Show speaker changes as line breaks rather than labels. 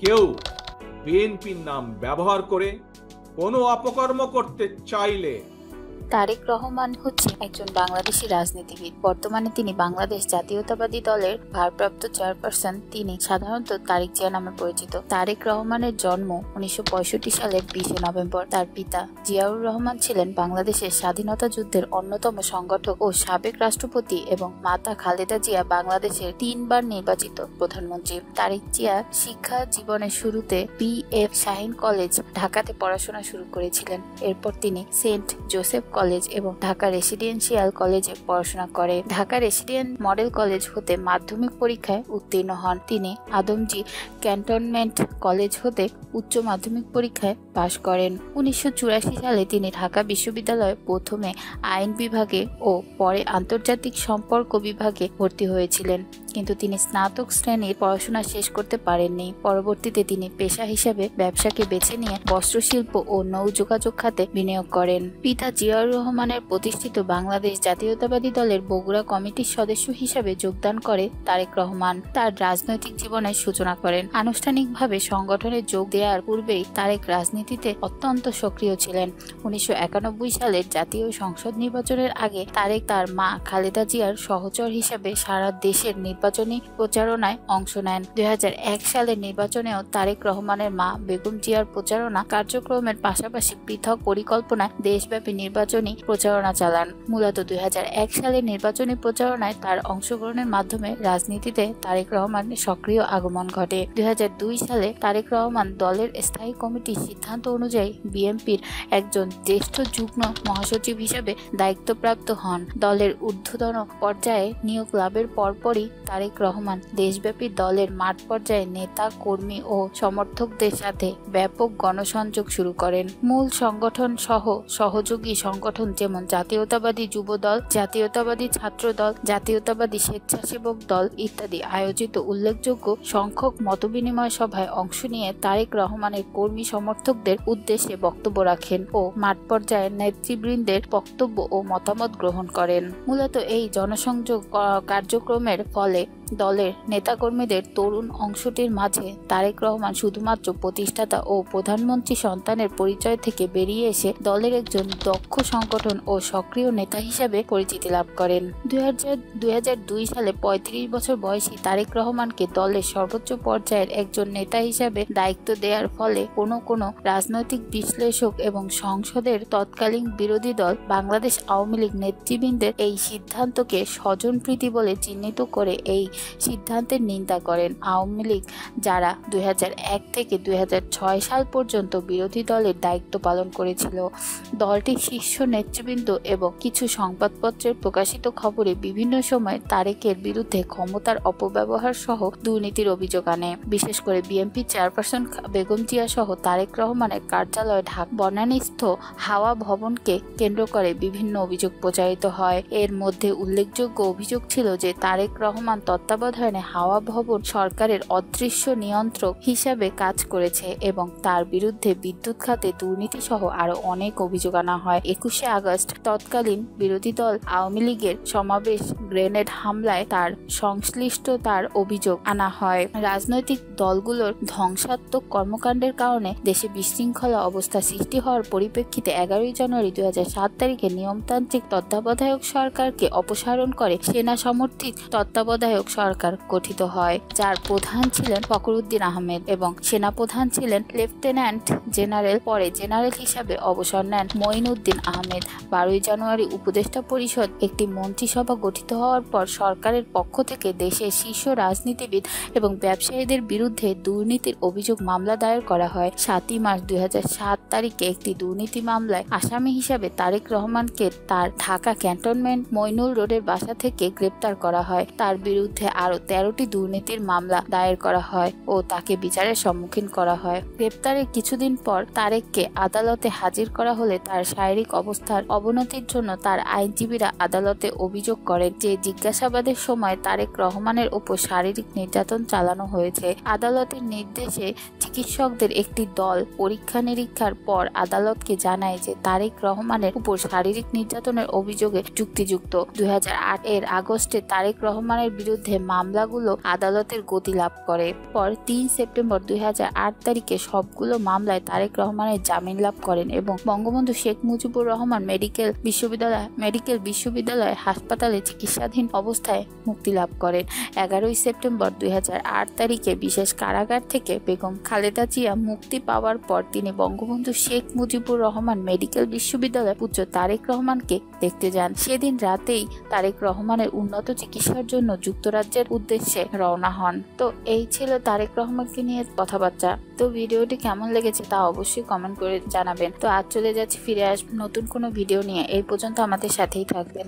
কেউ বিএনপির নাম ব্যবহার করে কোনো অপকর্ম করতে চাইলে।
তারেক রহমান হচ্ছে একজন বাংলাদেশি রাজনীতিবিদ। বর্তমানে তিনি বাংলাদেশ জাতীয়তাবাদী দলের ভারপ্রাপ্ত চেয়ারপারসন। তিনি সাধারণত তারেক জিয়া নামে পরিচিত। তারেক রহমানের জন্ম 1965 সালের 20 নভেম্বর। তার পিতা জিয়াউর রহমান ছিলেন বাংলাদেশের স্বাধীনতা যুদ্ধের অন্যতম সংগঠক ও সাবেক রাষ্ট্রপতি এবং মাতা খালেদা জিয়া বাংলাদেশের 3 বার নির্বাচিত প্রধানমন্ত্রী। তারেক জিয়া শিক্ষা জীবনের শুরুতে বি.এফ. শাহীন কলেজ ঢাকাতে পড়াশোনা শুরু করেছিলেন। এরপর তিনি সেন্ট জোসেফ কলেজ এবং ঢাকা রেসিডেন্সিয়াল কলেজে পড়াশোনা করে। ঢাকা রেসিডেন্ট মডেল কলেজ হতে মাধ্যমিক পরীক্ষায় উত্তীর্ণ হন। তিনি আদমজী ক্যান্টনমেন্ট কলেজ হতে উচ্চ মাধ্যমিক পরীক্ষায় পাশ করেন। 1984 সালে তিনি ঢাকা বিশ্ববিদ্যালয়ে প্রথমে আইন বিভাগে ও পরে আন্তর্জাতিক সম্পর্ক বিভাগে ভর্তি হয়েছিলেন, কিন্তু তিনি স্নাতক শ্রেণীর পড়াশোনা শেষ করতে পারেননি। পরবর্তীতে তিনি পেশা হিসেবে ব্যবসাকে বেছে নিয়ে বস্ত্রশিল্প ও নৌ যোগাযোগ খাতে বিনিয়োগ করেন। পিতা জিয়াউর রহমানের প্রতিষ্ঠিত বাংলাদেশ জাতীয়তাবাদী দলের বগুড়া কমিটির সদস্য হিসেবে যোগদান করে তারেক রহমান তার রাজনৈতিক জীবনের সূচনা করেন। আনুষ্ঠানিকভাবে সংগঠনে যোগ দেওয়ার পূর্বেই তারেক রাজনীতিতে অত্যন্ত সক্রিয় ছিলেন। 1991 সালের জাতীয় সংসদ নির্বাচনের আগে তারেক তার মা খালেদা জিয়ার সহচর হিসেবে সারা দেশের নির্বাচনী প্রচারণায় অংশ নেন। 2001 সালের নির্বাচনেও তারেক রহমানের মা বেগম জিয়ার প্রচারণা কার্যক্রমের পাশাপাশি পৃথক পরিকল্পনায় দেশব্যাপী নির্বাচনী প্রচারণা চালান। মূলত 2001 সালের নির্বাচনী প্রচারণায় তার অংশগ্রহণের মাধ্যমে রাজনীতিতে তারেক রহমানের সক্রিয় আগমন ঘটে। 2002 সালে তারেক রহমান দলের স্থায়ী কমিটির সিদ্ধান্ত অনুযায়ী বিএনপির একজন জ্যেষ্ঠ যুগ্ম মহাসচিব হিসেবে দায়িত্বপ্রাপ্ত হন। দলের ঊর্ধ্বতন পর্যায়ে নিয়োগ লাভের পরপরই তারেক রহমান দেশব্যাপী দলের মাঠ পর্যায়ে নেতা কর্মী ও সমর্থকদের সাথে ব্যাপক গণসংযোগ শুরু করেন। মূল সংগঠন সহ সহযোগী সংগঠন যেমন জাতীয়তাবাদী যুব দল, জাতীয়তাবাদী ছাত্র দল, জাতীয়তাবাদী স্বেচ্ছাসেবক দল ইত্যাদি আয়োজিত উল্লেখযোগ্য সংখ্যক মতবিনিময় সভায় অংশ নিয়ে তারেক রহমানের কর্মী সমর্থকদের উদ্দেশ্যে বক্তব্য রাখেন ও মাঠ পর্যায়ে নেতৃবৃন্দের বক্তব্য ও মতামত গ্রহণ করেন। মূলত এই জনসংযোগ কার্যক্রমের ফলে দলের নেতাকর্মীদের তরুণ অংশটির মাঝে তারেক রহমান শুধুমাত্র প্রতিষ্ঠাতা ও প্রধানমন্ত্রী সন্তানের পরিচয় থেকে বেরিয়ে এসে দলের একজন দক্ষ সংগঠন ও সক্রিয় নেতা হিসেবে পরিচিতি লাভ করেন। 2002 সালে 35 বছর বয়সী তারেক রহমানকে দলের সর্বোচ্চ পর্যায়ের একজন নেতা হিসেবে দায়িত্ব দেওয়ার ফলে কোনো রাজনৈতিক বিশ্লেষক এবং সংসদের তৎকালীন বিরোধী দল বাংলাদেশ আওয়ামী লীগ নেতৃবৃন্দের এই সিদ্ধান্তকে স্বজনপ্রীতি বলে চিহ্নিত করে এই সিদ্ধান্তের নিন্দা করেন। আওয়ামী লীগ যারা 2001 থেকে 2006 সাল পর্যন্ত বিরোধী দলের দায়িত্ব পালন করেছিল। দলটির শীর্ষ নেতৃবৃন্দ এবং কিছু সংবাদপত্রের প্রকাশিত খবরে বিভিন্ন সময় তারেকের বিরুদ্ধে ক্ষমতার অপব্যবহার সহ দুর্নীতির অভিযোগ আনে। বিশেষ করে বিএনপি চেয়ারপারসন বেগম জিয়া সহ তারেক রহমানের কার্যালয় ঢাকা বনানীস্থ হাওয়া ভবনকে কেন্দ্র করে বিভিন্ন অভিযোগ প্রচারিত হয়। এর মধ্যে উল্লেখযোগ্য অভিযোগ ছিল যে তারেক রহমান তত্ত্বাবধানে হাওয়া ভবন সরকারের অদৃশ্য নিয়ন্ত্রক হিসাবে কাজ করেছে এবং তার বিরুদ্ধে বিদ্যুৎ খাতে দুর্নীতি সহ আরো অনেক অভিযোগ আনা হয়। 21শে আগস্ট তৎকালীন বিরোধী দল আওয়ামী লীগের সমাবেশ গ্রেনেড হামলায় তার সংশ্লিষ্টতার অভিযোগ আনা হয়। রাজনৈতিক দলগুলোর ধ্বংসাত্মক কর্মকাণ্ডের কারণে দেশে বিশৃঙ্খলা অবস্থা সৃষ্টি হওয়ার পরিপ্রেক্ষিতে 11 জানুয়ারি 2007 তারিখে নিয়মতান্ত্রিক তত্ত্বাবধায়ক সরকারকে অপসারণ করে সেনা সমর্থিত তত্ত্বাবধায়ক সরকার গঠিত হয়, যার প্রধান ছিলেন ফখরুদ্দিন আহমেদ এবং সেনাপ্রধান ছিলেন লেফটেন্যান্ট জেনারেল। পরে জেনারেল হিসাবে অবসর নেন মঈনউদ্দিন আহমেদ। 12 জানুয়ারি উপদেষ্টা পরিষদ একটি মন্ত্রিসভা গঠিত হওয়ার পর সরকারের পক্ষ থেকে দেশের শীর্ষ রাজনীতিবিদ এবং ব্যবসায়ীদের বিরুদ্ধে দুর্নীতির অভিযোগ মামলা দায়ের করা হয়। 7 মার্চ 2007 তারিখে একটি দুর্নীতি মামলায় আসামি হিসাবে তারেক রহমানকে তার ঢাকা ক্যান্টনমেন্ট মইনুল রোডের বাসা থেকে গ্রেপ্তার করা হয়। তার বিরুদ্ধে আরো 13টি দুর্নীতির মামলা দায়ের করা হয় ও তাকে বিচারের সম্মুখীন করা হয়। গ্রেপ্তারের কিছুদিন পর তারেককে আদালতে হাজির করা হলে তার শারীরিক অবস্থার অবনতির জন্য তার আইনজীবীরা আদালতে অভিযোগ করেন যে জিজ্ঞাসাবাদের সময় তারেক রহমানের উপর শারীরিক নির্যাতন চালানো হয়েছে। আদালতের নির্দেশে চিকিৎসকদের একটি দল পরীক্ষা নিরীক্ষার পর আদালতকে জানায় যে তারেক রহমানের উপর শারীরিক নির্যাতনের অভিযোগে যুক্তিযুক্ত। 2008 এর আগস্টে তারেক রহমানের বিরুদ্ধে বিরুদ্ধে মামলাগুলো আদালতের গতি লাভ করে। পর 3 সেপ্টেম্বর 2008 তারিখে সবগুলো মামলায় তারেক রহমানের জামিন লাভ করেন এবং বঙ্গবন্ধু শেখ মুজিবুর রহমান মেডিকেল বিশ্ববিদ্যালয় হাসপাতালে চিকিৎসাধীন অবস্থায় মুক্তি লাভ করেন। 11 সেপ্টেম্বর 2008 তারিখে বিশেষ কারাগার থেকে বেগম খালেদা জিয়া মুক্তি পাওয়ার পর তিনি বঙ্গবন্ধু শেখ মুজিবুর রহমান মেডিকেল বিশ্ববিদ্যালয়ে পুত্র তারেক রহমানকে দেখতে যান। সেদিন রাতেই তারেক রহমানের উন্নত চিকিৎসার জন্য যুক্তরাজ্যের উদ্দেশ্যে রওনা হন। তো এই ছিল তারেক রহমানকে নিয়ে কথাবার্তা। তো ভিডিওটি কেমন লেগেছে তা অবশ্যই কমেন্ট করে জানাবেন। তো আজ চলে যাচ্ছি, ফিরে আসব নতুন কোনো ভিডিও নিয়ে। এই পর্যন্ত আমাদের সাথেই থাকবেন।